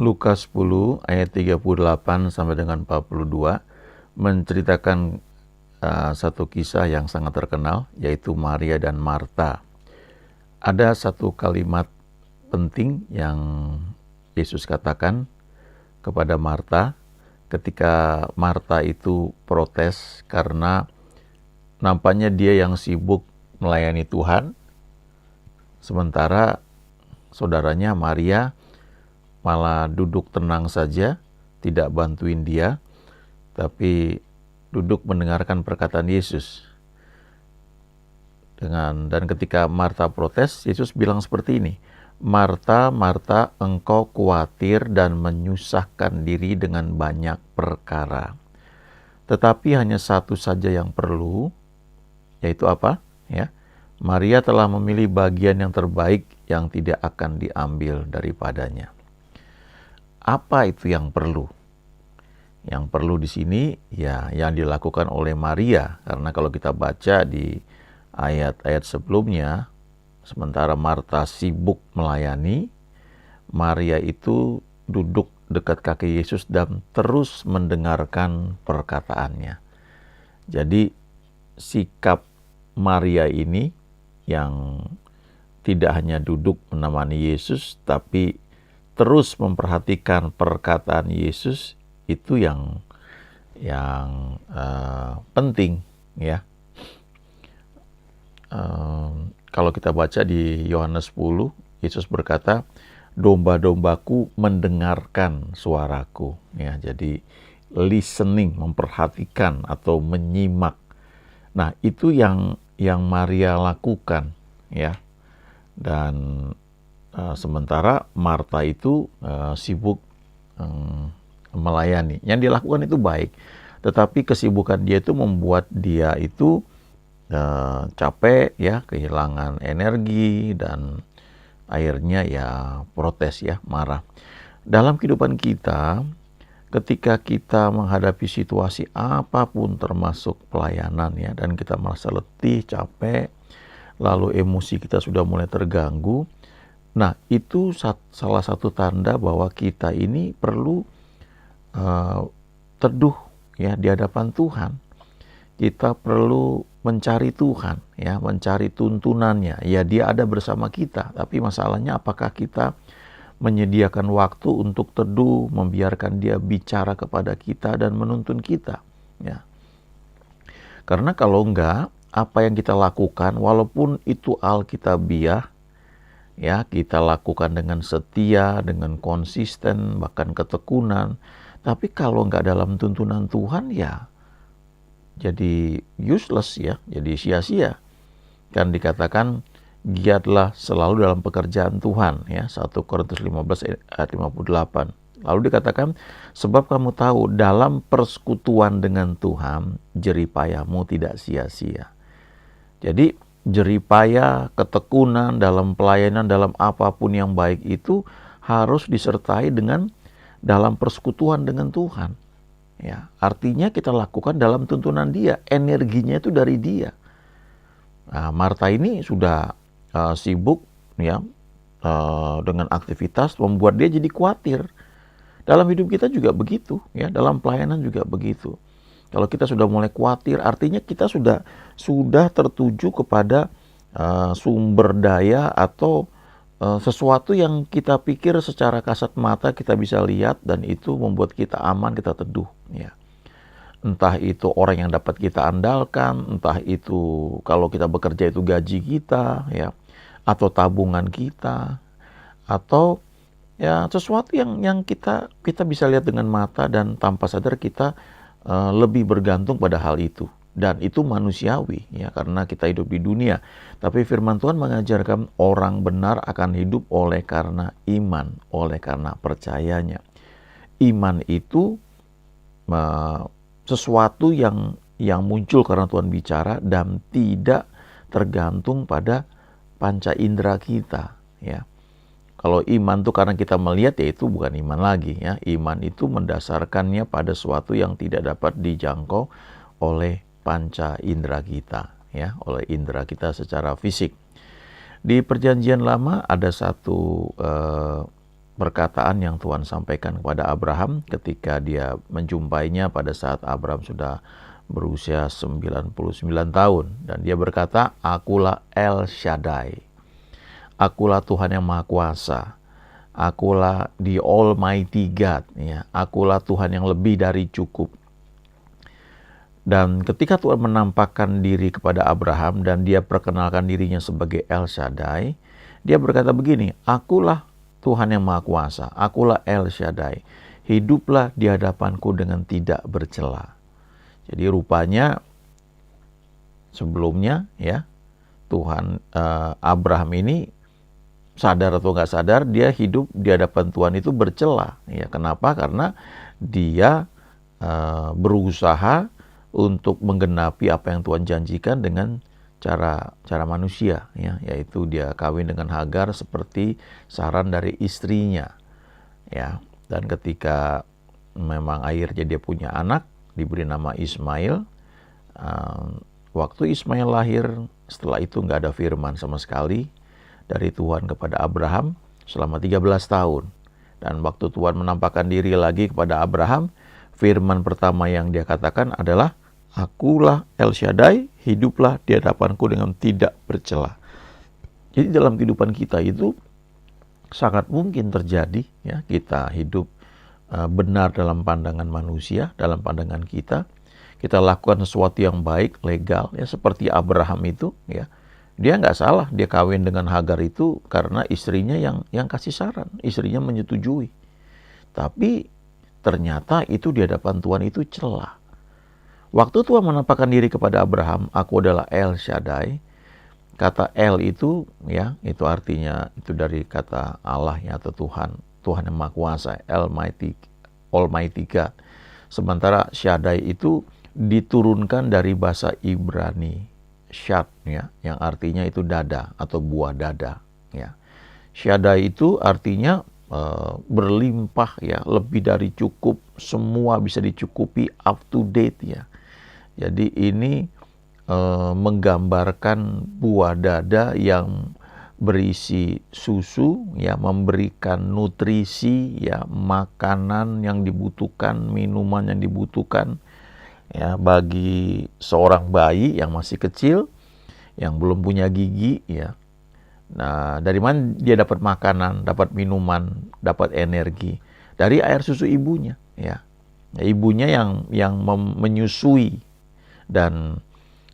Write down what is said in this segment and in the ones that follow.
Lukas 10 ayat 38 sampai dengan 42 menceritakan satu kisah yang sangat terkenal, yaitu Maria dan Marta. Ada satu kalimat penting yang Yesus katakan kepada Marta ketika Marta itu protes karena nampaknya dia yang sibuk melayani Tuhan, sementara saudaranya Maria malah duduk tenang saja, tidak bantuin dia, tapi duduk mendengarkan perkataan Yesus. Dan ketika Marta protes, Yesus bilang seperti ini, Marta, Marta, engkau khawatir dan menyusahkan diri dengan banyak perkara. Tetapi hanya satu saja yang perlu, yaitu apa? Ya, Maria telah memilih bagian yang terbaik yang tidak akan diambil daripadanya. Apa itu yang perlu? Yang perlu di sini ya yang dilakukan oleh Maria, karena kalau kita baca di ayat-ayat sebelumnya, sementara Marta sibuk melayani, Maria itu duduk dekat kaki Yesus dan terus mendengarkan perkataannya. Jadi sikap Maria ini yang tidak hanya duduk menemani Yesus, tapi terus memperhatikan perkataan Yesus, itu yang penting ya. Kalau kita baca di Yohanes 10, Yesus berkata, domba-dombaku mendengarkan suaraku. Ya, jadi listening, memperhatikan atau menyimak. Nah, itu yang Maria lakukan ya. Dan sementara Marta itu sibuk melayani. Yang dilakukan itu baik, tetapi kesibukan dia itu membuat dia itu capek ya, kehilangan energi, dan akhirnya ya protes ya, marah. Dalam kehidupan kita, ketika kita menghadapi situasi apapun termasuk pelayanan ya, dan kita merasa letih, capek, lalu emosi kita sudah mulai terganggu, nah itu salah satu tanda bahwa kita ini perlu teduh ya di hadapan Tuhan. Kita perlu mencari Tuhan ya, mencari tuntunannya. Ya, dia ada bersama kita, tapi masalahnya apakah kita menyediakan waktu untuk teduh, membiarkan dia bicara kepada kita dan menuntun kita ya. Karena kalau enggak, apa yang kita lakukan walaupun itu alkitabiah ya, kita lakukan dengan setia, dengan konsisten, bahkan ketekunan, tapi kalau enggak dalam tuntunan Tuhan ya jadi useless ya, jadi sia-sia. Kan dikatakan giatlah selalu dalam pekerjaan Tuhan ya, 1 Korintus 15 ayat 58. Lalu dikatakan, sebab kamu tahu dalam persekutuan dengan Tuhan jeripayahmu tidak sia-sia. Jadi jeripayah, ketekunan dalam pelayanan, dalam apapun yang baik itu harus disertai dengan dalam persekutuan dengan Tuhan. Ya, artinya kita lakukan dalam tuntunan dia, energinya itu dari dia. Nah, Marta ini sudah sibuk ya dengan aktivitas, membuat dia jadi khawatir. Dalam hidup kita juga begitu ya, dalam pelayanan juga begitu. Kalau kita sudah mulai khawatir, artinya kita sudah tertuju kepada sumber daya atau sesuatu yang kita pikir secara kasat mata kita bisa lihat, dan itu membuat kita aman, kita teduh ya. Entah itu orang yang dapat kita andalkan, entah itu kalau kita bekerja itu gaji kita ya, atau tabungan kita, atau ya sesuatu yang kita bisa lihat dengan mata, dan tanpa sadar kita lebih bergantung pada hal itu. Dan itu manusiawi ya, karena kita hidup di dunia. Tapi firman Tuhan mengajarkan orang benar akan hidup oleh karena iman, oleh karena percayanya. Iman itu sesuatu yang muncul karena Tuhan bicara dan tidak tergantung pada panca indera kita ya. Kalau iman itu karena kita melihat, ya itu bukan iman lagi ya. Iman itu mendasarkannya pada sesuatu yang tidak dapat dijangkau oleh panca indera kita ya, oleh indera kita secara fisik. Di Perjanjian Lama ada satu perkataan yang Tuhan sampaikan kepada Abraham ketika dia menjumpainya pada saat Abraham sudah berusia 99 tahun. Dan dia berkata, "Akulah El Shaddai. Akulah Tuhan yang Maha Kuasa. Akulah the Almighty God." Ya, akulah Tuhan yang lebih dari cukup. Dan ketika Tuhan menampakkan diri kepada Abraham dan dia perkenalkan dirinya sebagai El Shaddai, dia berkata begini, "Akulah Tuhan yang Maha Kuasa, akulah El Shaddai. Hiduplah di hadapanku dengan tidak bercela." Jadi rupanya sebelumnya ya Tuhan Abraham ini sadar atau nggak sadar dia hidup di hadapan Tuhan itu bercela. Ya, kenapa? Karena dia berusaha untuk menggenapi apa yang Tuhan janjikan dengan cara manusia, ya, yaitu dia kawin dengan Hagar seperti saran dari istrinya, ya. Dan ketika memang akhirnya dia punya anak, diberi nama Ismail. Waktu Ismail lahir, setelah itu nggak ada firman sama sekali dari Tuhan kepada Abraham selama 13 tahun. Dan waktu Tuhan menampakkan diri lagi kepada Abraham, firman pertama yang dia katakan adalah, "Akulah El Shaddai, hiduplah di hadapanku dengan tidak bercela." Jadi dalam kehidupan kita itu sangat mungkin terjadi, ya, kita hidup benar dalam pandangan manusia, dalam pandangan kita lakukan sesuatu yang baik, legal, ya, seperti Abraham itu, ya, dia nggak salah, dia kawin dengan Hagar itu karena istrinya yang kasih saran, istrinya menyetujui. Tapi ternyata itu di hadapan Tuhan itu celah. Waktu Tuhan menampakkan diri kepada Abraham, "Aku adalah El Shaddai." Kata El itu, ya, itu artinya itu dari kata Allah, ya, atau Tuhan yang Maha Kuasa, Almighty God. Sementara Shaddai itu diturunkan dari bahasa Ibrani, Shad, ya, yang artinya itu dada atau buah dada, ya. Shaddai itu artinya berlimpah, ya, lebih dari cukup, semua bisa dicukupi, up to date, ya. Jadi ini menggambarkan buah dada yang berisi susu, ya, memberikan nutrisi, ya, makanan yang dibutuhkan, minuman yang dibutuhkan, ya, bagi seorang bayi yang masih kecil, yang belum punya gigi, ya. Nah, dari mana dia dapat makanan, dapat minuman, dapat energi? Dari air susu ibunya, ya. Ibunya yang menyusui. Dan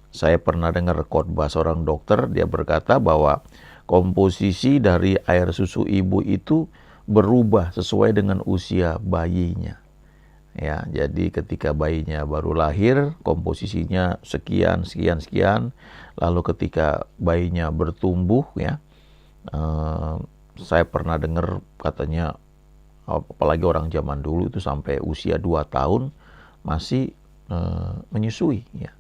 saya pernah dengar khotbah seorang dokter, dia berkata bahwa komposisi dari air susu ibu itu berubah sesuai dengan usia bayinya. Ya, jadi ketika bayinya baru lahir, komposisinya sekian, lalu ketika bayinya bertumbuh, ya, saya pernah dengar katanya, apalagi orang zaman dulu itu sampai usia 2 tahun masih menyusui, ya.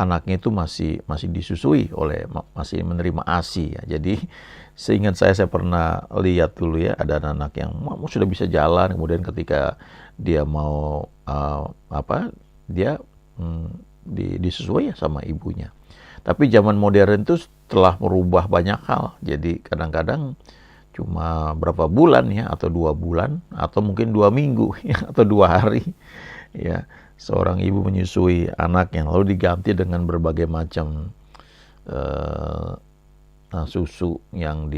Anaknya itu masih disusui masih menerima ASI, ya. Jadi seingat saya pernah lihat dulu, ya, ada anak yang sudah bisa jalan, kemudian ketika dia mau dia disusui, ya, sama ibunya. Tapi zaman modern itu telah merubah banyak hal. Jadi kadang-kadang cuma berapa bulan, ya, atau 2 bulan, atau mungkin 2 minggu, ya, atau 2 hari, ya, seorang ibu menyusui anaknya, lalu diganti dengan berbagai macam susu yang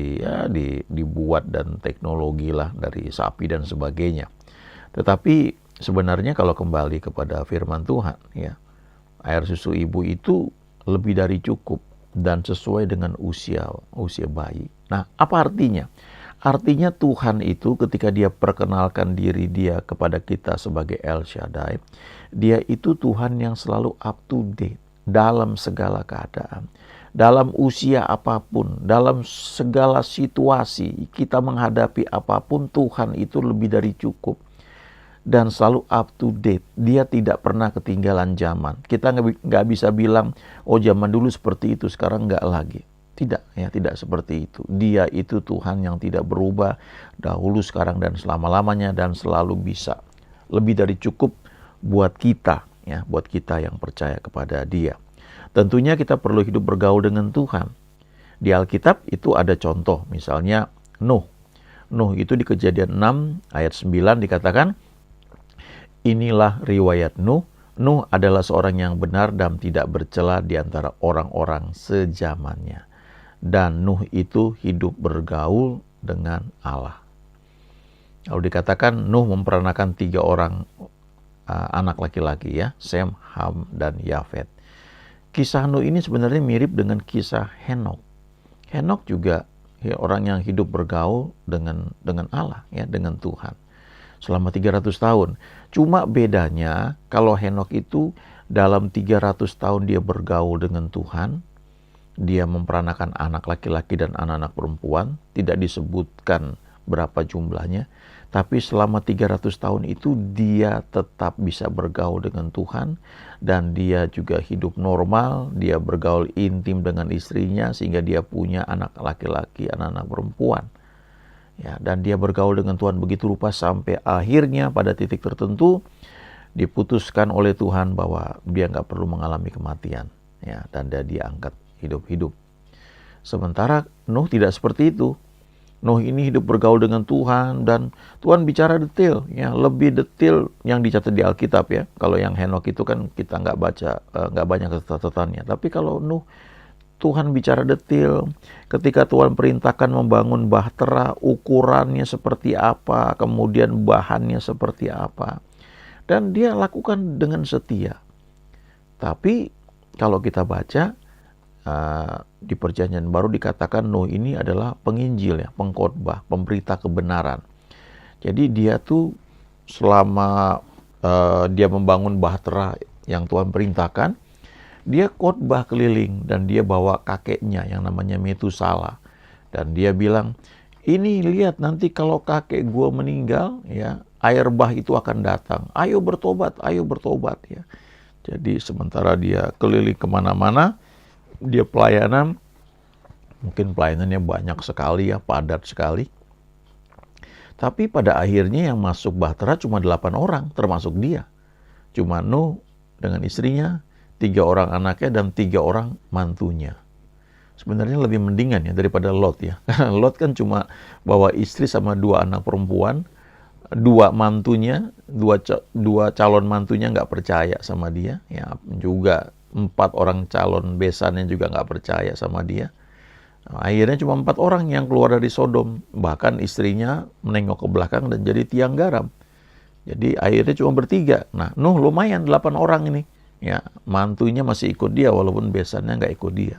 dibuat dan teknologi lah dari sapi dan sebagainya. Tetapi sebenarnya kalau kembali kepada firman Tuhan, ya, air susu ibu itu lebih dari cukup dan sesuai dengan usia bayi. Nah, apa artinya? Artinya Tuhan itu ketika dia perkenalkan diri dia kepada kita sebagai El Shaddai, dia itu Tuhan yang selalu up to date dalam segala keadaan. Dalam usia apapun, dalam segala situasi, kita menghadapi apapun, Tuhan itu lebih dari cukup. Dan selalu up to date. Dia tidak pernah ketinggalan zaman. Kita nggak bisa bilang, oh zaman dulu seperti itu, sekarang nggak lagi. Tidak, ya, tidak seperti itu. Dia itu Tuhan yang tidak berubah dahulu, sekarang, dan selama-lamanya, dan selalu bisa. Lebih dari cukup buat kita, ya, buat kita yang percaya kepada Dia. Tentunya kita perlu hidup bergaul dengan Tuhan. Di Alkitab itu ada contoh, misalnya Nuh. Nuh itu di Kejadian 6 ayat 9 dikatakan, inilah riwayat Nuh. Nuh adalah seorang yang benar dan tidak bercela di antara orang-orang sezamannya. Dan Nuh itu hidup bergaul dengan Allah. Lalu dikatakan Nuh memperanakan 3 orang anak laki-laki ya, Sem, Ham, dan Yafet. Kisah Nuh ini sebenarnya mirip dengan kisah Henokh. Henokh juga ya, orang yang hidup bergaul dengan Allah ya, dengan Tuhan selama 300 tahun. Cuma bedanya kalau Henokh itu dalam 300 tahun dia bergaul dengan Tuhan, dia memperanakan anak laki-laki dan anak-anak perempuan, tidak disebutkan berapa jumlahnya, tapi selama 300 tahun itu dia tetap bisa bergaul dengan Tuhan, dan dia juga hidup normal, dia bergaul intim dengan istrinya sehingga dia punya anak laki-laki, anak-anak perempuan. Ya, dan dia bergaul dengan Tuhan begitu rupa sampai akhirnya pada titik tertentu diputuskan oleh Tuhan bahwa dia nggak perlu mengalami kematian, ya, dan dia diangkat hidup-hidup. Sementara Nuh tidak seperti itu. Nuh ini hidup bergaul dengan Tuhan dan Tuhan bicara detail, ya, lebih detail yang dicatat di Alkitab ya. Kalau yang Henokh itu kan kita nggak baca, nggak banyak catatannya. Tapi kalau Nuh, Tuhan bicara detail. Ketika Tuhan perintahkan membangun bahtera, ukurannya seperti apa, kemudian bahannya seperti apa, dan dia lakukan dengan setia. Tapi kalau kita baca di Perjanjian Baru dikatakan Nuh ini adalah penginjil ya, pengkhotbah, pemberita kebenaran. Jadi dia tuh selama dia membangun bahtera yang Tuhan perintahkan, dia khotbah keliling dan dia bawa kakeknya yang namanya Metusala. Dan dia bilang, ini lihat nanti kalau kakek gua meninggal ya, air bah itu akan datang. Ayo bertobat ya. Jadi sementara dia keliling kemana-mana, dia pelayanan, mungkin pelayanannya banyak sekali ya, padat sekali. Tapi pada akhirnya yang masuk bahtera cuma 8 orang, termasuk dia. Cuma Nuh dengan istrinya, 3 orang anaknya, dan 3 orang mantunya. Sebenarnya lebih mendingan ya daripada Lot ya. Karena Lot kan cuma bawa istri sama 2 anak perempuan, 2 mantunya, 2 calon mantunya nggak percaya sama dia. Ya, juga 4 orang calon besannya juga nggak percaya sama dia. Nah, akhirnya cuma 4 orang yang keluar dari Sodom. Bahkan istrinya menengok ke belakang dan jadi tiang garam. Jadi akhirnya cuma bertiga. Nah, Nuh lumayan 8 orang ini. Ya, mantunya masih ikut dia walaupun besannya nggak ikut dia.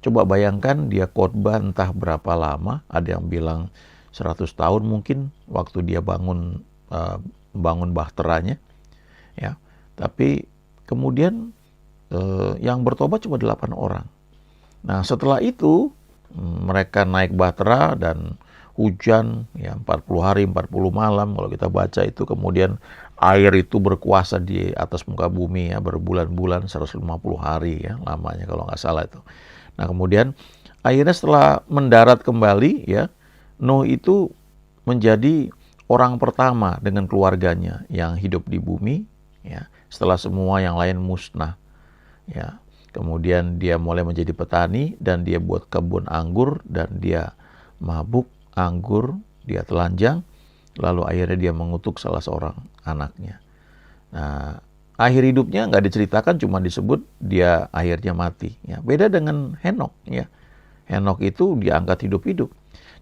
Coba bayangkan dia khotbah entah berapa lama. Ada yang bilang 100 tahun mungkin waktu dia bangun bahteranya. Ya, tapi kemudian yang bertobat cuma 8 orang. Nah, setelah itu mereka naik bahtera dan hujan ya 40 hari 40 malam kalau kita baca itu, kemudian air itu berkuasa di atas muka bumi ya berbulan-bulan, 150 hari ya lamanya kalau nggak salah itu. Nah, kemudian akhirnya setelah mendarat kembali ya, Nuh itu menjadi orang pertama dengan keluarganya yang hidup di bumi ya, setelah semua yang lain musnah. Ya, kemudian dia mulai menjadi petani dan dia buat kebun anggur dan dia mabuk anggur, dia telanjang, lalu akhirnya dia mengutuk salah seorang anaknya. Nah, akhir hidupnya nggak diceritakan, cuma disebut dia akhirnya mati. Ya, beda dengan Henokh ya. Henokh itu diangkat hidup-hidup.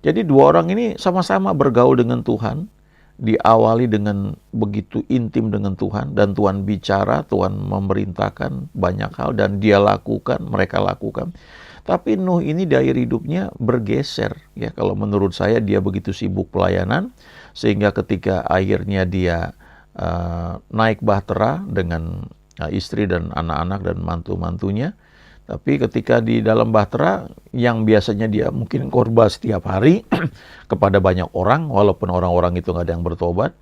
Jadi 2 orang ini sama-sama bergaul dengan Tuhan, diawali dengan begitu intim dengan Tuhan, dan Tuhan bicara, Tuhan memerintahkan banyak hal dan dia lakukan, mereka lakukan. Tapi Nuh ini di akhir hidupnya bergeser ya, kalau menurut saya dia begitu sibuk pelayanan sehingga ketika akhirnya dia naik bahtera dengan istri dan anak-anak dan mantu-mantunya, tapi ketika di dalam bahtera yang biasanya dia mungkin khotbah setiap hari kepada banyak orang, walaupun orang-orang itu nggak ada yang bertobat,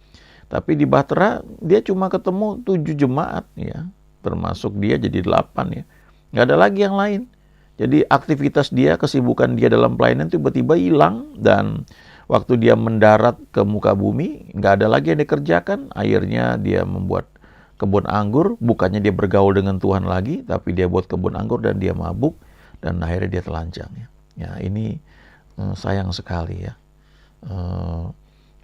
tapi di bahtera dia cuma ketemu 7 jemaat ya, termasuk dia jadi 8 ya, nggak ada lagi yang lain. Jadi aktivitas dia, kesibukan dia dalam pelayanan tiba-tiba hilang, dan waktu dia mendarat ke muka bumi nggak ada lagi yang dikerjakan. Akhirnya dia membuat kebun anggur, bukannya dia bergaul dengan Tuhan lagi, tapi dia buat kebun anggur dan dia mabuk, dan akhirnya dia telanjang ya. Ya, ini sayang sekali ya.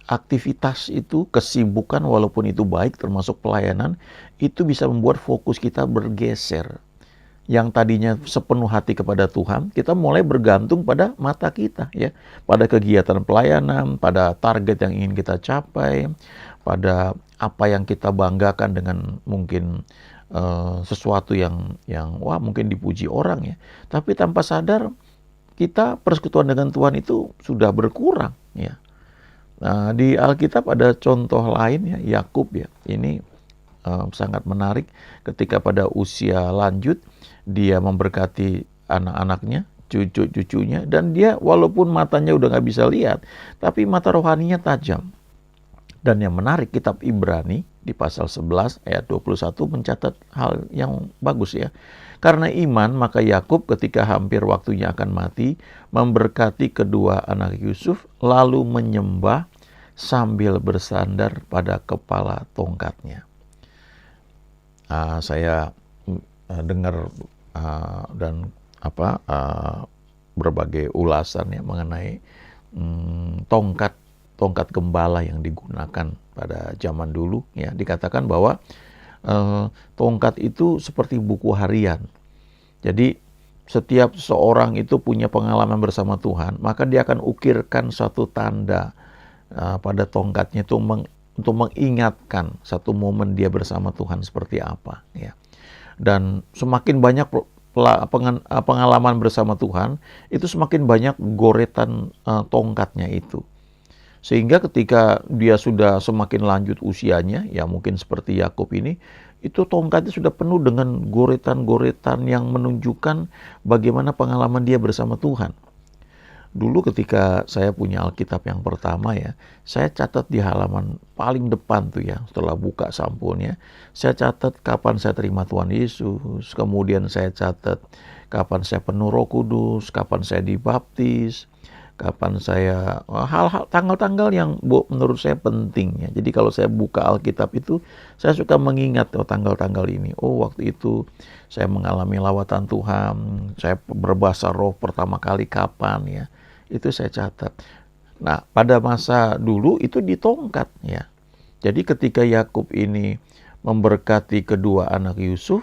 Aktivitas itu, kesibukan walaupun itu baik termasuk pelayanan, itu bisa membuat fokus kita bergeser. Yang tadinya sepenuh hati kepada Tuhan, kita mulai bergantung pada mata kita ya, pada kegiatan pelayanan, pada target yang ingin kita capai, pada apa yang kita banggakan dengan mungkin sesuatu yang wah mungkin dipuji orang ya. Tapi tanpa sadar kita persekutuan dengan Tuhan itu sudah berkurang ya. Nah, di Alkitab ada contoh lain ya, Yakub ya. Ini sangat menarik ketika pada usia lanjut dia memberkati anak-anaknya, cucu-cucunya, dan dia walaupun matanya udah nggak bisa lihat, tapi mata rohaninya tajam. Dan yang menarik, kitab Ibrani di pasal 11 ayat 21 mencatat hal yang bagus ya. Karena iman, maka Yakub ketika hampir waktunya akan mati, memberkati kedua anak Yusuf, lalu menyembah sambil bersandar pada kepala tongkatnya. Saya dengar dan berbagai ulasan ya mengenai tongkat gembala yang digunakan pada zaman dulu ya, dikatakan bahwa tongkat itu seperti buku harian. Jadi setiap seorang itu punya pengalaman bersama Tuhan, maka dia akan ukirkan suatu tanda pada tongkatnya itu untuk mengingatkan satu momen dia bersama Tuhan seperti apa ya. Dan semakin banyak pengalaman bersama Tuhan, itu semakin banyak goretan tongkatnya itu. Sehingga ketika dia sudah semakin lanjut usianya, ya mungkin seperti Yakub ini, itu tongkatnya sudah penuh dengan goretan-goretan yang menunjukkan bagaimana pengalaman dia bersama Tuhan. Dulu ketika saya punya Alkitab yang pertama ya, saya catat di halaman paling depan tuh ya, setelah buka sampulnya, saya catat kapan saya terima Tuhan Yesus, kemudian saya catat kapan saya penuh Roh Kudus, kapan saya dibaptis, kapan saya hal-hal tanggal-tanggal yang menurut saya penting ya. Jadi kalau saya buka Alkitab itu saya suka mengingat tanggal-tanggal ini. Oh, waktu itu saya mengalami lawatan Tuhan, saya berbahasa roh pertama kali kapan ya. Itu saya catat. Nah, pada masa dulu itu di tongkat ya. Jadi ketika Yakub ini memberkati kedua anak Yusuf,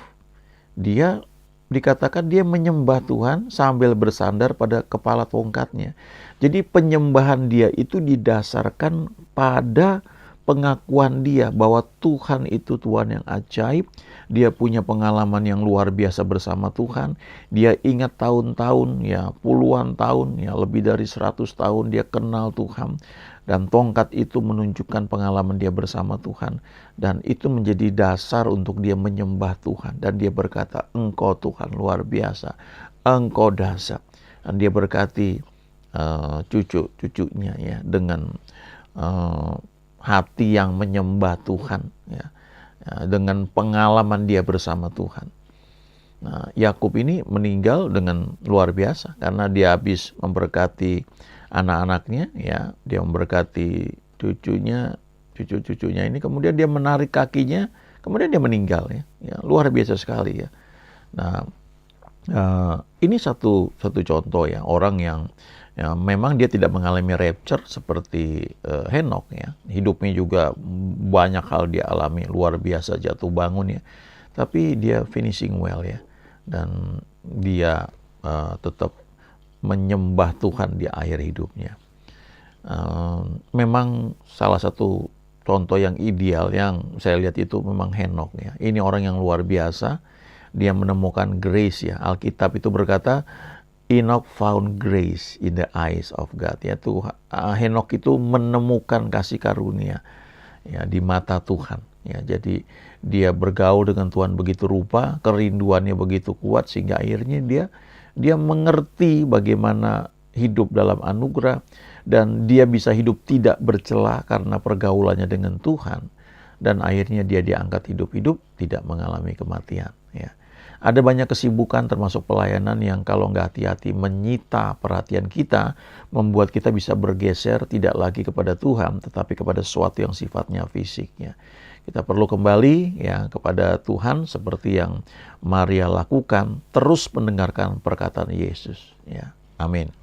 dia dikatakan dia menyembah Tuhan sambil bersandar pada kepala tongkatnya. Jadi penyembahan dia itu didasarkan pada pengakuan dia bahwa Tuhan itu Tuhan yang ajaib. Dia punya pengalaman yang luar biasa bersama Tuhan. Dia ingat tahun-tahun ya, puluhan tahun ya, lebih dari 100 tahun dia kenal Tuhan. Dan tongkat itu menunjukkan pengalaman dia bersama Tuhan. Dan itu menjadi dasar untuk dia menyembah Tuhan. Dan dia berkata, Engkau Tuhan luar biasa. Engkau dahsyat. Dan dia berkati cucu-cucunya ya dengan hati yang menyembah Tuhan ya, dengan pengalaman dia bersama Tuhan. Nah, Yakub ini meninggal dengan luar biasa karena dia habis memberkati anak-anaknya ya, dia memberkati cucu-cucunya ini, kemudian dia menarik kakinya, kemudian dia meninggal ya. Ya, luar biasa sekali ya. Nah, ini satu contoh ya, orang yang ya, memang dia tidak mengalami rapture seperti Henok ya. Hidupnya juga banyak hal dia alami, luar biasa jatuh bangun ya. Tapi dia finishing well ya. Dan dia tetap menyembah Tuhan di akhir hidupnya. Memang salah satu contoh yang ideal yang saya lihat itu memang Henok ya. Ini orang yang luar biasa. Dia menemukan grace ya. Alkitab itu berkata, Enoch found grace in the eyes of God. Ya, Henok itu menemukan kasih karunia ya di mata Tuhan. Ya, jadi dia bergaul dengan Tuhan begitu rupa, kerinduannya begitu kuat sehingga akhirnya dia mengerti bagaimana hidup dalam anugerah dan dia bisa hidup tidak bercela karena pergaulannya dengan Tuhan, dan akhirnya dia diangkat hidup-hidup tidak mengalami kematian. Ya. Ada banyak kesibukan termasuk pelayanan yang kalau nggak hati-hati menyita perhatian kita, membuat kita bisa bergeser tidak lagi kepada Tuhan, tetapi kepada sesuatu yang sifatnya fisiknya. Kita perlu kembali ya kepada Tuhan seperti yang Maria lakukan, terus mendengarkan perkataan Yesus. Ya, amin.